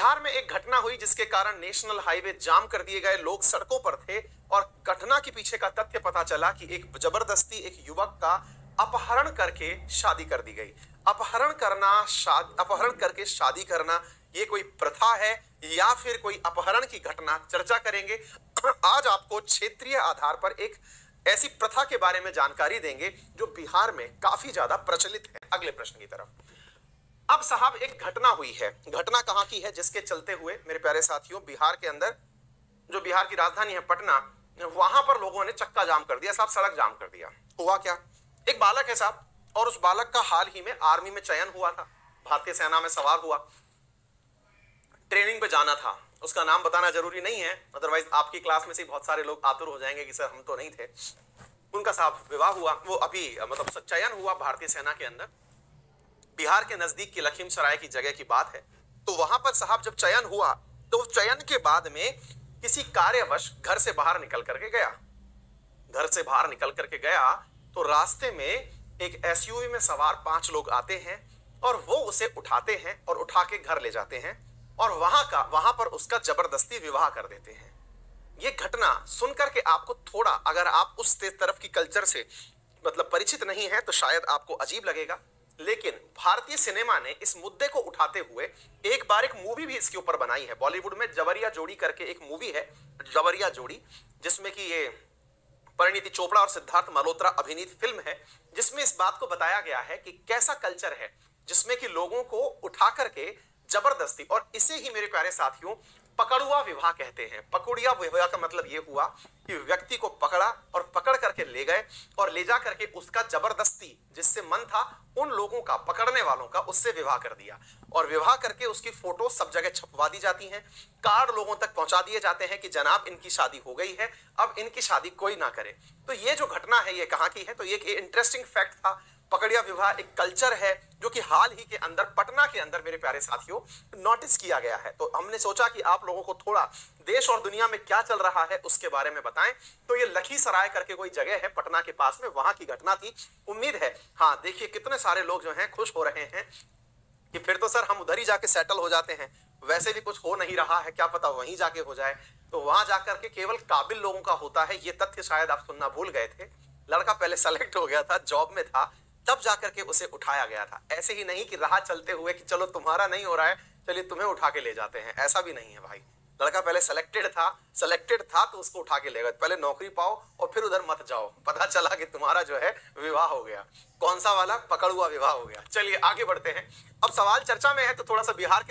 बिहार में एक घटना हुई जिसके कारण नेशनल हाईवे जाम कर दिए गए, लोग सड़कों पर थे और घटना के पीछे का तथ्य पता चला कि एक जबरदस्ती एक युवक का अपहरण करके शादी कर दी गई। अपहरण करके शादी करना ये कोई प्रथा है या फिर कोई अपहरण की घटना, चर्चा करेंगे। आज आपको क्षेत्रीय आधार पर एक ऐसी प्रथा के बारे में जानकारी देंगे जो बिहार में काफी ज्यादा प्रचलित है। अगले प्रश्न की तरफ। अब साहब एक घटना हुई है, घटना कहां की है जिसके चलते हुए मेरे प्यारे साथियों बिहार के अंदर, जो बिहार की राजधानी है पटना, वहां पर लोगों ने चक्का जाम कर दिया साहब, सड़क जाम कर दिया। हुआ क्या, एक बालक है साहब और उस बालक का हाल ही में आर्मी में चयन हुआ था, भारतीय सेना में सवार हुआ, ट्रेनिंग पे जाना था। उसका नाम बताना जरूरी नहीं है, अदरवाइज आपकी क्लास में से बहुत सारे लोग आतुर हो जाएंगे कि सर हम तो नहीं थे। उनका साहब विवाह हुआ, वो अभी मतलब चयन हुआ भारतीय सेना के अंदर। बिहार के नजदीक की लखीमसराय की जगह की बात है। तो वहां पर साहब जब चयन हुआ तो चयन के बाद में किसी कार्यवश घर से बाहर निकल करके गया। घर से बाहर निकल करके गया तो रास्ते में एक एसयूवी में सवार 5 लोग आते हैं और वो उसे उठाते हैं और उठा के घर ले जाते हैं और वहां पर उसका जबरदस्ती विवाह कर देते हैं। ये घटना सुनकर के आपको थोड़ा, अगर आप उस तरफ की कल्चर से मतलब परिचित नहीं है तो शायद आपको अजीब लगेगा, लेकिन भारतीय सिनेमा ने इस मुद्दे को उठाते हुए एक बार एक मूवी भी इसके ऊपर बनाई है। बॉलीवुड में जवरिया जोड़ी करके एक मूवी है, जवरिया जोड़ी, जिसमें कि ये परिणीति चोपड़ा और सिद्धार्थ मल्होत्रा अभिनीत फिल्म है, जिसमें इस बात को बताया गया है कि कैसा कल्चर है जिसमें कि लोगों को उठा करके जबरदस्ती, और इसे ही मेरे प्यारे साथियों पकड़ुआ विवाह कहते हैं। पकड़ुआ विवाह का मतलब यह हुआ कि व्यक्ति को पकड़ा और पकड़ करके ले गए और ले जा करके उसका जबरदस्ती, जिससे मन था उन लोगों का, पकड़ने वालों का, उससे विवाह कर दिया और विवाह करके उसकी फोटो सब जगह छपवा दी जाती हैं, कार्ड लोगों तक पहुंचा दिए जाते हैं कि जनाब इनकी शादी हो गई है, अब इनकी शादी कोई ना करे। तो ये जो घटना है ये कहां की है, तो ये एक इंटरेस्टिंग फैक्ट था। पकड़िया विवाह एक कल्चर है जो कि हाल ही के अंदर पटना के अंदर मेरे प्यारे साथियों नोटिस किया गया है। तो हमने सोचा कि आप लोगों को थोड़ा देश और दुनिया में क्या चल रहा है उसके बारे में बताएं। तो ये लखीसराय करके कोई जगह है पटना के पास में, वहां की घटना थी। उम्मीद है, हाँ देखिए कितने सारे लोग जो हैं खुश हो रहे हैं कि फिर तो सर हम उधर ही जाके सेटल हो जाते हैं, वैसे भी कुछ हो नहीं रहा है, क्या पता वहीं जाके हो जाए। तो वहां जाकर के केवल काबिल लोगों का होता है, ये तथ्य शायद आप सुनना भूल गए थे। लड़का पहले सेलेक्ट हो गया था, जॉब में था, तब जाकर के उसे उठाया गया था। ऐसे ही नहीं कि राह चलते हुए कि चलो तुम्हारा नहीं हो रहा है चलिए तुम्हें उठा के ले जाते हैं, ऐसा भी नहीं है भाई। लड़का पहले सेलेक्टेड था तो उसको उठा के ले गए। पहले नौकरी पाओ और फिर उधर मत जाओ, पता चला कि तुम्हारा जो है विवाह हो गया। कौन सा वाला, पकड़ुआ विवाह हो गया। चलिए आगे बढ़ते हैं। अब सवाल चर्चा में है तो थोड़ा सा बिहार के